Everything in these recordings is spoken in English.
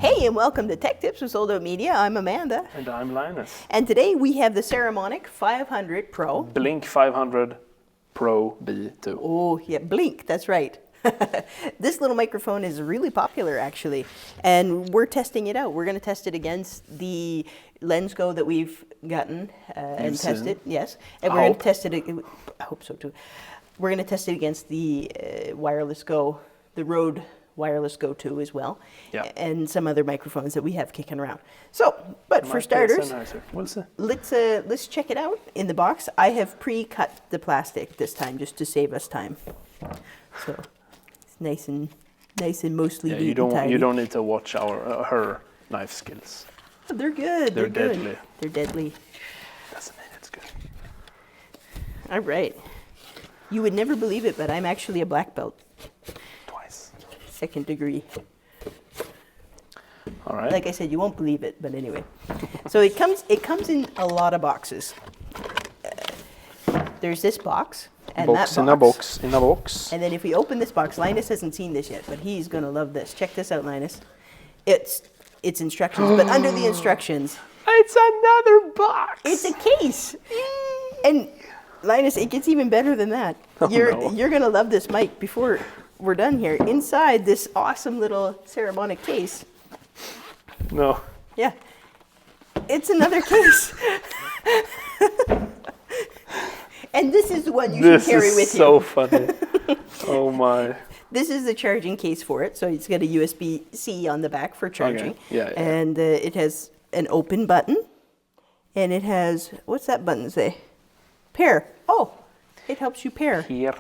Hey, and welcome to Tech Tips with Sold Out Media. I'm Amanda. And I'm Linus. And today we have the Saramonic 500 Pro. Blink 500 Pro B2. Oh, yeah, Blink, that's right. This little microphone is really popular, actually. And we're testing it out. We're going to test it against the LensGo that we've gotten and test it. Yes. And we're going to test it. I hope so, too. We're going to test it against the Wireless Go, the Rode Wireless Go 2 as well, and some other microphones that we have kicking around. So, but for starters, let's check it out in the box. I have pre-cut the plastic this time just to save us time. So it's nice and mostly neat and tidy. You don't need to watch her knife skills. They're good. They're deadly. Good. They're deadly. Doesn't mean it's good. All right. You would never believe it, but I'm actually a black belt. Second degree. All right. Like I said, you won't believe it, but anyway. So it comes in a lot of boxes. There's this box and box that box. in a box. And then if we open this box, Linus hasn't seen this yet, but he's gonna love this. Check this out, Linus. It's instructions, but under the instructions, it's another box. it's a case. And Linus, it gets even better than that. You're gonna love this mic before we're done here. Inside this awesome little Saramonic case. No. Yeah. It's another case. And this is the one you should carry with you. This is so funny. Oh my. This is the charging case for it. So it's got a USB-C on the back for charging. Okay. Yeah. And it has an open button. And it has, what's that button say? Pair. Oh, it helps you pair. Here.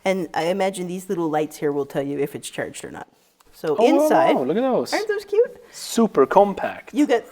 And I imagine these little lights here will tell you if it's charged or not. So inside, wow, look at those. Aren't those cute? Super compact. You get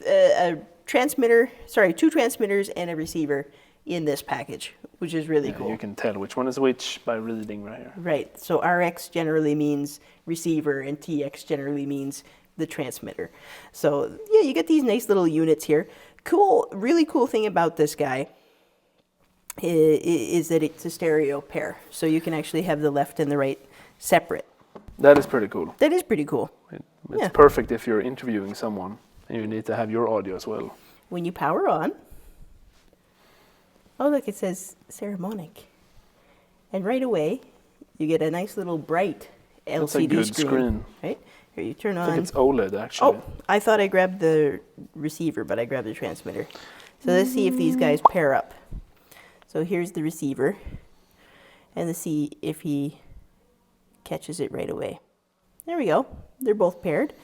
a transmitter, two transmitters and a receiver in this package, which is really cool. You can tell which one is which by reading right here. Right. So RX generally means receiver and TX generally means the transmitter. So yeah, you get these nice little units here. Cool, really cool thing about this guy is that it's a stereo pair. So you can actually have the left and the right separate. That is pretty cool. That is pretty cool. It's perfect if you're interviewing someone and you need to have your audio as well. When you power on, oh look, it says Saramonic. And right away, you get a nice little bright LCD That's a good screen. Right? Here, you turn on. I think it's OLED actually. Oh, I thought I grabbed the receiver, but I grabbed the transmitter. So let's see if these guys pair up. So here's the receiver, and let's see if he catches it right away. There we go. They're both paired.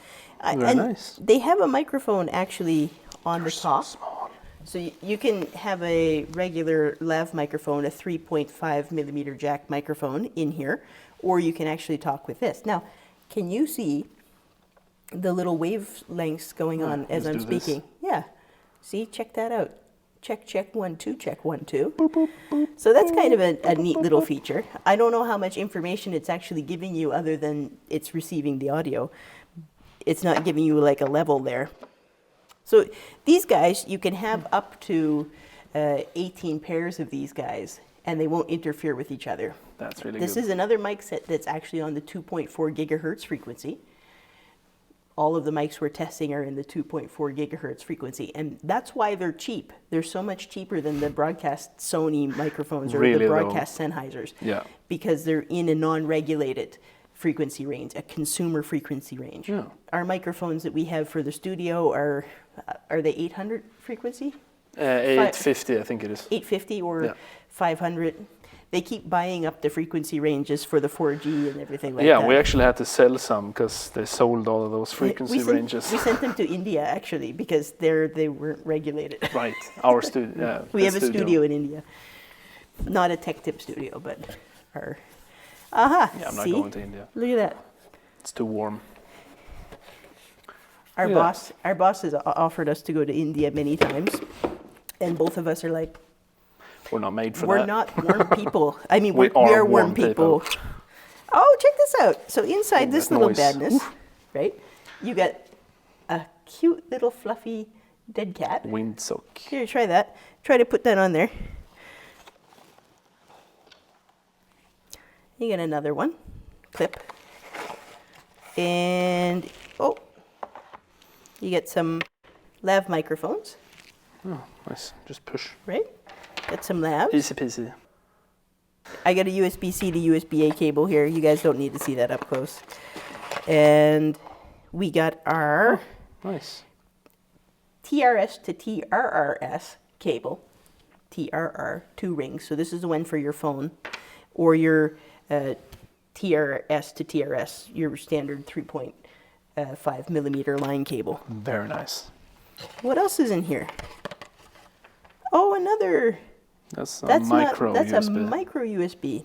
Very nice. They have a microphone actually on the top. So small. So you can have a regular lav microphone, a 3.5 millimeter jack microphone in here, or you can actually talk with this. Now, can you see the little wavelengths going on as I'm speaking? Yeah. See, check that out. Check, 1, 2, check, 1, 2. Boop, boop, boop, so that's kind of a neat little feature. I don't know how much information it's actually giving you other than it's receiving the audio. It's not giving you like a level there. So these guys, you can have up to 18 pairs of these guys, and they won't interfere with each other. That's really This good. is another mic set that's actually on the 2.4 gigahertz frequency. All of the mics we're testing are in the 2.4 gigahertz frequency, and that's why they're cheap. They're so much cheaper than the broadcast Sony microphones or the broadcast Sennheisers, because they're in a non-regulated frequency range, a consumer frequency range. Yeah. Our microphones that we have for the studio are they 800 frequency? 850, I think it is. 850 or 500. They keep buying up the frequency ranges for the 4G and everything like that. Yeah, we actually had to sell some because they sold all of those frequency ranges. We sent them to India, actually, because they weren't regulated. Right, our studio. Yeah, we have a studio in India. Not a Tech Tip studio, but our... Aha, yeah, I'm not see? going to India. Look at that. It's too warm. Our boss has offered us to go to India many times, and both of us are like, we're not made for that. We're not warm people. I mean, we are warm people. Oh, check this out. So inside this little badness, right, you got a cute little fluffy dead cat. Windsock. Here, try that. Try to put that on there. You get another one. Clip. And, oh, You get some lav microphones, Oh, nice. Just push. right? Got some lavs. Easy peasy. I got a USB-C to USB-A cable here. You guys don't need to see that up close. And we got our Nice. TRS to TRRS cable. TRR, 2 rings. So this is the one for your phone, or your TRS to TRS, your standard 3.5 millimeter line cable. Very nice. What else is in here? Oh, another. That's a That's micro not. That's USB. a micro USB.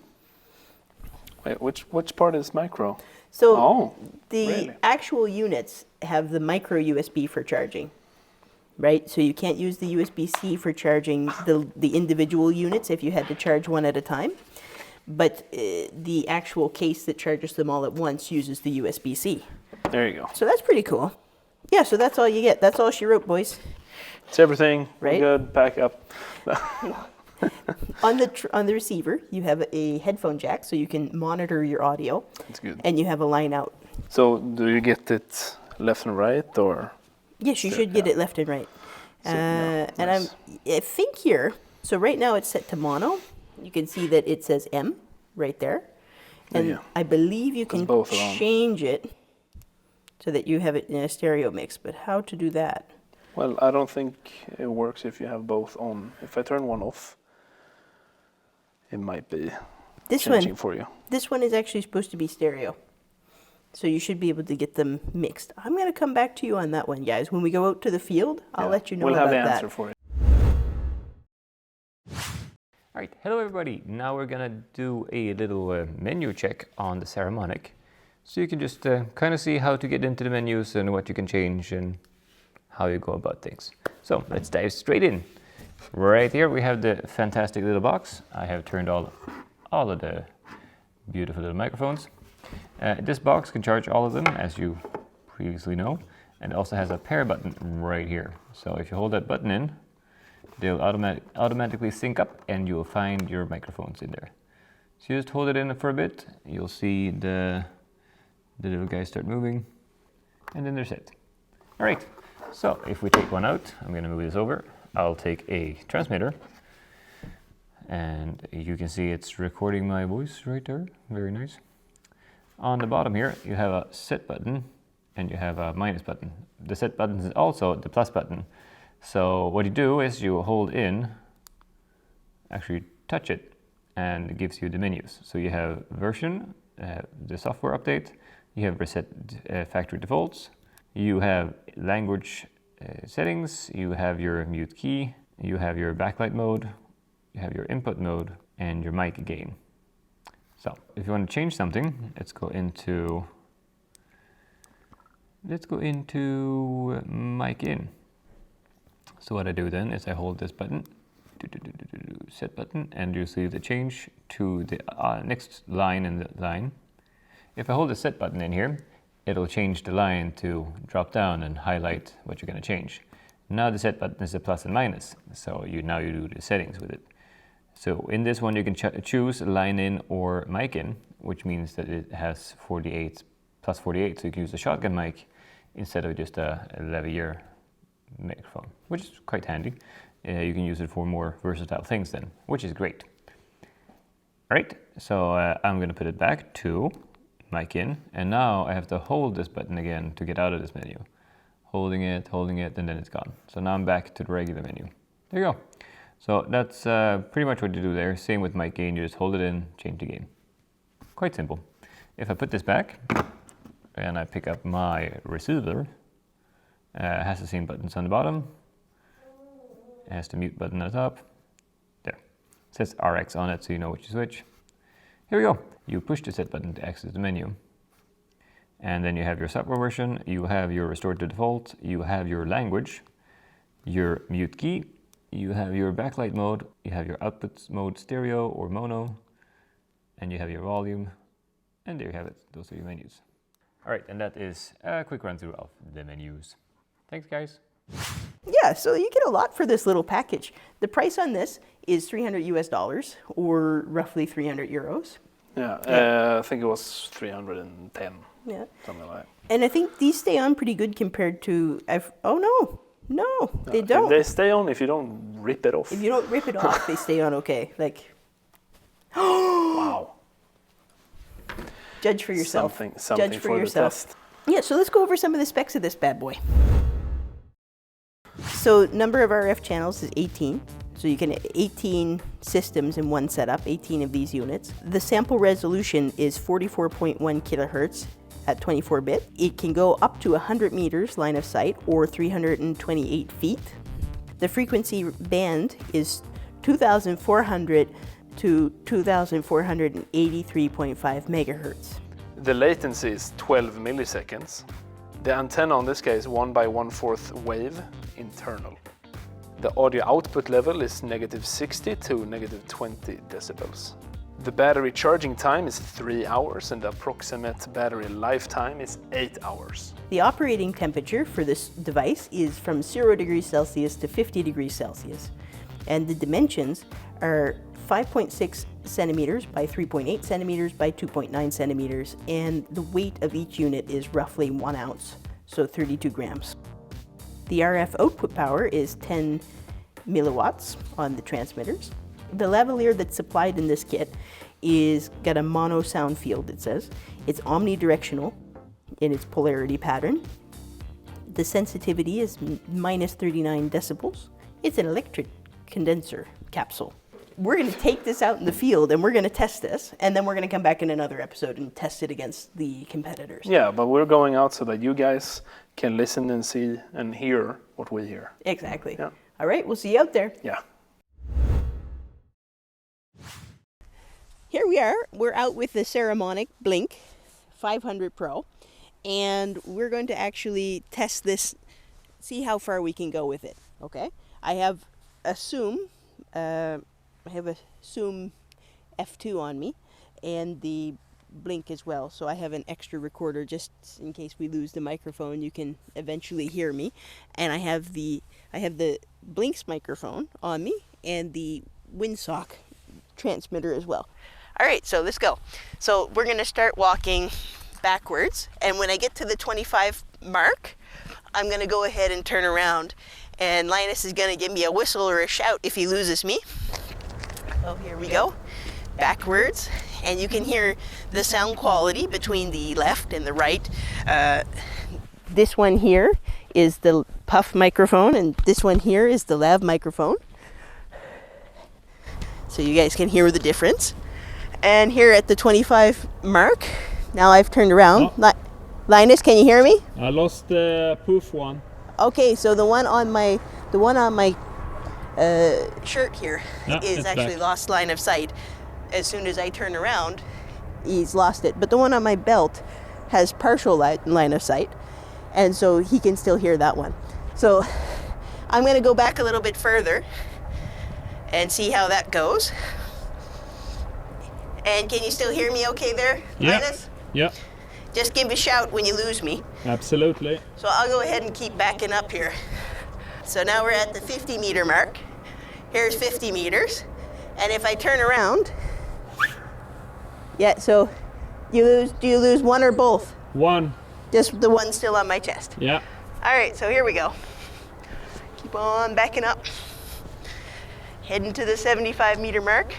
Wait, which part is micro? So Oh, the really? actual units have the micro USB for charging, right? So you can't use the USB-C for charging the individual units if you had to charge one at a time. But the actual case that charges them all at once uses the USB-C. There you go. So that's pretty cool. Yeah, so that's all you get. That's all she wrote, boys. It's everything. Right? We're good. Pack up. On the receiver, you have a headphone jack, so you can monitor your audio. It's good. And you have a line out. So, do you get it left and right, or? Yes, you should get it left and right. So, yeah, And nice. I think here, so right now it's set to mono. You can see that it says M right there. And Yeah. I believe you can both are on. change it so that you have it in a stereo mix. But how to do that? Well, I don't think it works if you have both on. If I turn one off, it might be This changing one, for you. this one is actually supposed to be stereo. So you should be able to get them mixed. I'm going to come back to you on that one, guys. When we go out to the field, I'll Yeah. let you know We'll about have the that. answer for it. All right, hello everybody. Now we're gonna do a little menu check on the Saramonic. So you can just kind of see how to get into the menus and what you can change and how you go about things. So let's dive straight in. Right here we have the fantastic little box. I have turned all of the beautiful little microphones. This box can charge all of them, as you previously know, and it also has a pair button right here. So if you hold that button in, they'll automatically sync up and you'll find your microphones in there. So you just hold it in for a bit, you'll see the little guys start moving, and then they're set. All right, so if we take one out, I'm gonna move this over. I'll take a transmitter, and you can see it's recording my voice right there, very nice. On the bottom here, you have a set button, and you have a minus button. The set button is also the plus button. So what you do is you hold in, actually touch it, and it gives you the menus. So you have version, the software update, you have reset factory defaults, you have language settings, you have your mute key, you have your backlight mode, you have your input mode, and your mic gain. So if you want to change something, let's go into mic in. So what I do then is I hold this button, set button, and you see the change to the next line in the line. If I hold the set button in here, it'll change the line to drop down and highlight what you're going to change. Now the set button is a plus and minus, so now you do the settings with it. So in this one you can choose line in or mic in, which means that it has 48 plus 48, so you can use a shotgun mic instead of just a lavalier microphone, which is quite handy. You can use it for more versatile things then, which is great. All right, so I'm going to put it back to mic in, and now I have to hold this button again to get out of this menu. Holding it, and then it's gone. So now I'm back to the regular menu. There you go. So that's pretty much what you do there. Same with mic gain, you just hold it in, change the gain. Quite simple. If I put this back, and I pick up my receiver, has the same buttons on the bottom, it has the mute button at the top. There. It says RX on it, so you know which to switch. Here we go. You push the set button to access the menu. And then you have your software version, you have your restore to default, you have your language, your mute key, you have your backlight mode, you have your output mode stereo or mono, and you have your volume, and there you have it. Those are your menus. All right, and that is a quick run through of the menus. Thanks, guys. Yeah, so you get a lot for this little package. The price on this is $300 US, or roughly 300 euros. Yeah, I think it was 310, Yeah. something like that. And I think these stay on pretty good compared to, oh no, they Okay, don't. They stay on if you don't rip it off. If you don't rip it off, they stay on okay. Like, Wow. judge for yourself. Something Judge for the yourself. test. Yeah, so let's go over some of the specs of this bad boy. So number of RF channels is 18. So you can 18 systems in one setup, 18 of these units. The sample resolution is 44.1 kilohertz at 24-bit. It can go up to 100 meters line of sight or 328 feet. The frequency band is 2,400 to 2,483.5 megahertz. The latency is 12 milliseconds. The antenna on this case 1 by 1/4 wave internal. The audio output level is -60 to -20 decibels. The battery charging time is 3 hours and the approximate battery lifetime is 8 hours. The operating temperature for this device is from 0 degrees Celsius to 50 degrees Celsius. And the dimensions are 5.6 centimeters by 3.8 centimeters by 2.9 centimeters. And the weight of each unit is roughly 1 ounce, so 32 grams. The RF output power is 10 milliwatts on the transmitters. The lavalier that's supplied in this kit is got a mono sound field, it says. It's omnidirectional in its polarity pattern. The sensitivity is minus 39 decibels. It's an electric condenser capsule. We're going to take this out in the field and we're going to test this, and then we're going to come back in another episode and test it against the competitors. Yeah, but we're going out so that you guys can listen and see and hear what we hear. Exactly. Yeah. All right, we'll see you out there. Yeah. Here we are. We're out with the Saramonic Blink 500 Pro, and we're going to actually test this, see how far we can go with it. Okay? I have a Zoom F2 on me, and the Blink as well. So I have an extra recorder just in case we lose the microphone. You can eventually hear me, and I have the Blink's microphone on me and the Windsock transmitter as well. All right, so let's go. So we're going to start walking backwards, and when I get to the 25 mark, I'm going to go ahead and turn around, and Linus is going to give me a whistle or a shout if he loses me. So here we go, backwards, and you can hear the sound quality between the left and the right. This one here is the puff microphone, and this one here is the lav microphone. So you guys can hear the difference. And here at the 25 mark, now I've turned around. Oh. Linus, can you hear me? I lost the poof one. Okay, so the one on my shirt here is it's actually back. lost line of sight. As soon as I turn around, he's lost it. But the one on my belt has partial line of sight, and so he can still hear that one. So I'm going to go back a little bit further and see how that goes. And can you still hear me okay there, Yeah. Linus? Yeah, Just give a shout when you lose me. absolutely. So I'll go ahead and keep backing up here. So now we're at the 50 meter mark. Here's 50 meters. And if I turn around, yeah, so do you lose one or both? One. Just the one still on my chest. Yeah. All right, so here we go. Keep on backing up. Heading to the 75 meter mark.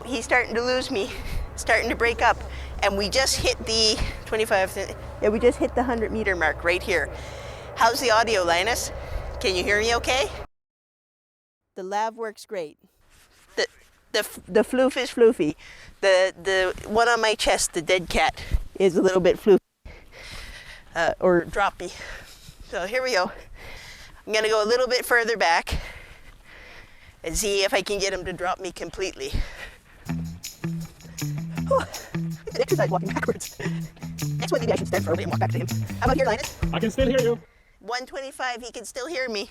He's starting to lose me, starting to break up, and we just hit the 25. Yeah, we just hit the 100 meter mark right here. How's the audio, Linus? Can you hear me okay? The lav works great. The floof is floofy. The one on my chest, the dead cat, is a little bit floofy or droppy. So here we go. I'm gonna go a little bit further back and see if I can get him to drop me completely. It's an exercise walking backwards. Next one, maybe I should stand forward and walk back to him. How about here, Linus? I can still hear you. 125, he can still hear me.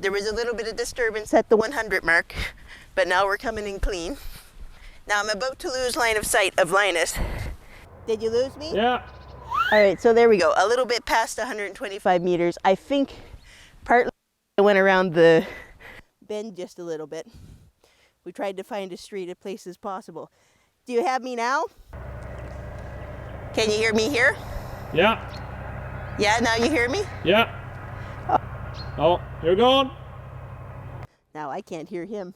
There was a little bit of disturbance at the 100 mark, but now we're coming in clean. Now I'm about to lose line of sight of Linus. Did you lose me? Yeah. All right, so there we go. A little bit past 125 meters. I think partly I went around the bend just a little bit. We tried to find as straight a place as possible. Do you have me now? Can you hear me here? Yeah. Yeah, now you hear me? Yeah. Oh, you're gone. Now I can't hear him.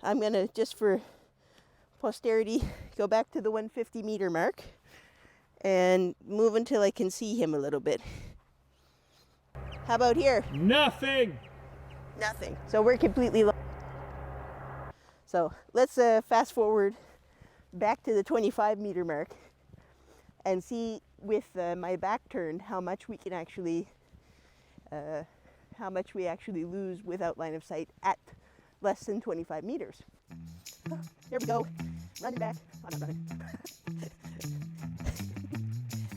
I'm gonna, just for posterity, go back to the 150 meter mark and move until I can see him a little bit. How about here? Nothing. Nothing. So we're completely lost. So let's fast forward back to the 25 meter mark and see with my back turned how much we can actually, how much we actually lose without line of sight at less than 25 meters. Oh, there we go. Running back. I'm not running.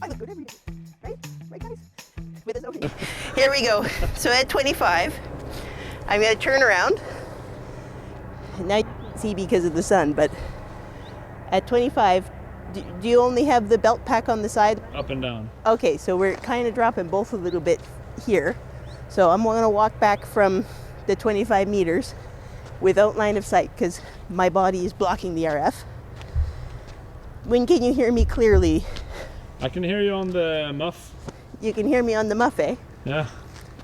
I look good every day. Right? Right, guys? With us, okay. Here we go. So at 25, I'm going to turn around. Now you can't see because of the sun, but at 25, do you only have the belt pack on the side? Up and down. Okay, so we're kind of dropping both a little bit here. So I'm going to walk back from the 25 meters without line of sight because my body is blocking the RF. When can you hear me clearly? I can hear you on the muff. You can hear me on the muff, eh? Yeah.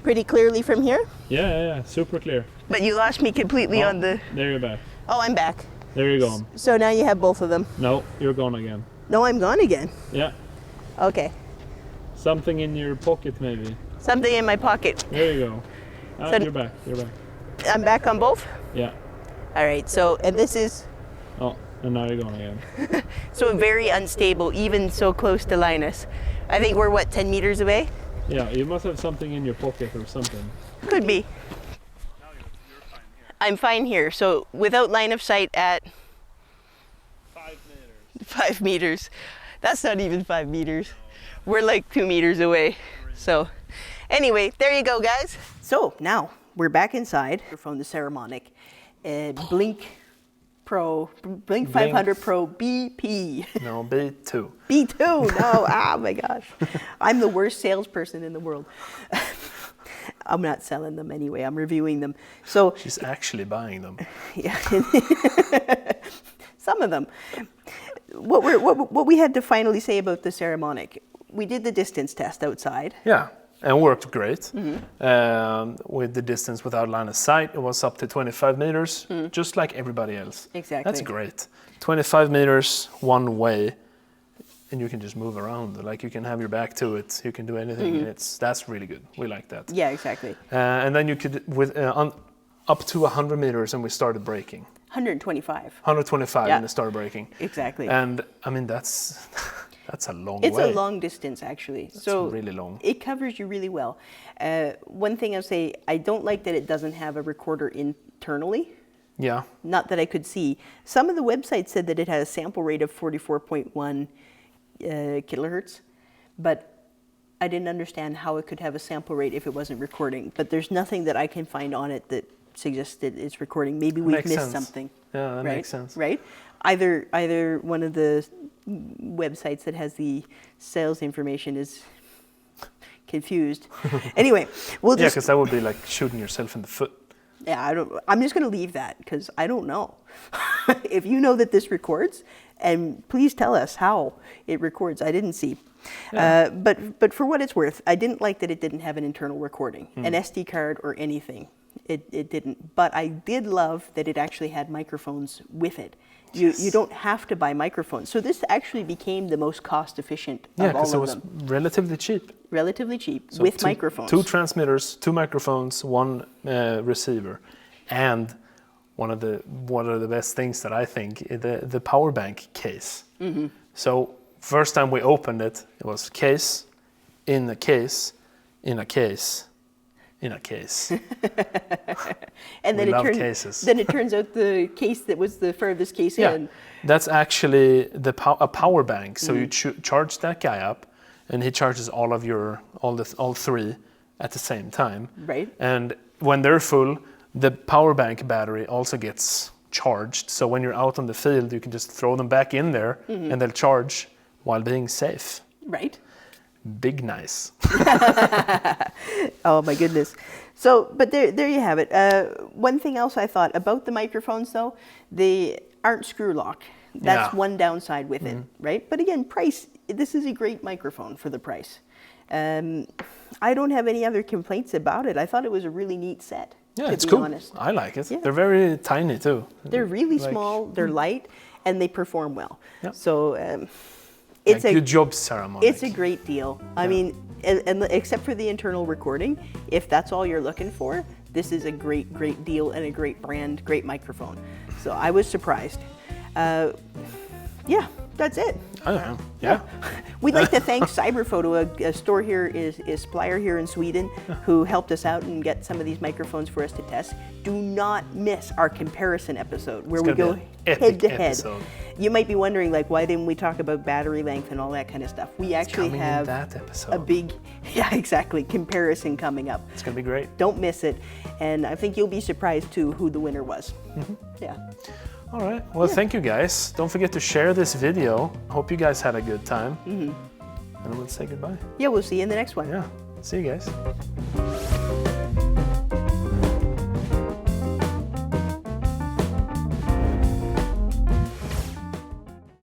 Pretty clearly from here? Yeah. Super clear. But you lost me completely on the... There you're back. Oh, I'm back. There you're gone. So now you have both of them. No, you're gone again. No, I'm gone again. Yeah. Okay. Something in your pocket maybe. Something in my pocket. There you go. So- You're back. You're back. I'm back on both? Yeah. All right, so, and this is, Oh, and now you're gone again. so very unstable, even so close to Linus. I think we're, what, 10 meters away? Yeah, you must have something in your pocket or something. Could be. I'm fine here. So without line of sight at 5 meters. That's not even 5 meters. We're like 2 meters away. So anyway, there you go, guys. So now we're back inside. Microphone, the Saramonic, Blink 500 Pro BP. No, B2. B2, no, oh my gosh. I'm the worst salesperson in the world. I'm not selling them anyway, I'm reviewing them. So She's actually buying them. yeah, some of them. What we had to finally say about the Saramonic, we did the distance test outside. Yeah, and worked great. With the distance without line of sight, it was up to 25 meters, just like everybody else. Exactly. That's great. 25 meters one way, and you can just move around. Like you can have your back to it, you can do anything, and that's really good. We like that. Yeah, exactly. And then you could up to 100 meters, and we started braking. 125. 125, Yeah. and it started braking. Exactly. And I mean that's a long It's way. a long distance, actually. That's so really long. It covers you really well. One thing I'll say, I don't like that it doesn't have a recorder internally. Yeah. Not that I could see. Some of the websites said that it had a sample rate of 44.1 kilohertz, but I didn't understand how it could have a sample rate if it wasn't recording. But there's nothing that I can find on it that suggests that it's recording. Maybe we've Makes missed sense. something. Yeah, that right? makes sense. Right? Either one of the websites that has the sales information is confused. Anyway, we'll Yeah, just... because that would be like shooting yourself in the foot. Yeah, I'm just going to leave that because I don't know. If you know that this records, and please tell us how it records. I didn't see. Yeah. But for what it's worth, I didn't like that it didn't have an internal recording, an SD card or anything. It didn't. But I did love that it actually had microphones with it. You don't have to buy microphones. So this actually became the most cost efficient Yeah, of all because it of was them. Relatively cheap. Relatively cheap So with microphones. 2 transmitters, 2 microphones, 1 receiver, and one of the best things that I think the power bank case. So first time we opened it, it was case, in a case, in a case, in a case. And then We love turns cases. Then it turns out the case that was the furthest case Yeah, in. that's actually a power bank. So you charge that guy up, and he charges all 3 at the same time. Right. And when they're full, the power bank battery also gets charged. So when you're out on the field, you can just throw them back in there, and they'll charge while being safe. Right. Big nice. Oh my goodness. So, but there you have it. One thing else I thought about the microphones though, they aren't screw lock. That's Yeah. one downside with it, right? But again, price, this is a great microphone for the price. I don't have any other complaints about it. I thought it was a really neat set, Yeah, to it's be cool. honest. I like it. Yeah. They're very tiny too. They're really Like- small, they're light, and they perform well. Yeah. So Yeah, it's a good job, Saramonic. It's a great deal. I mean, and except for the internal recording, if that's all you're looking for, this is a great deal and a great brand, great microphone. So I was surprised. Yeah, that's it. I don't know. Yeah. We'd like to thank Cyberphoto, a store here is supplier here in Sweden, who helped us out and get some of these microphones for us to test. Do not miss our comparison episode where we gonna go be an head to epic head. episode. You might be wondering, like, why didn't we talk about battery length and all that kind of stuff? We actually coming in have that episode. a big, yeah, exactly, comparison coming up. It's gonna be great. Don't miss it, and I think you'll be surprised too who the winner was. Yeah. All right. Well, thank you guys. Don't forget to share this video. Hope you guys had a good time. And we'll say goodbye. Yeah, we'll see you in the next one. Yeah. See you guys.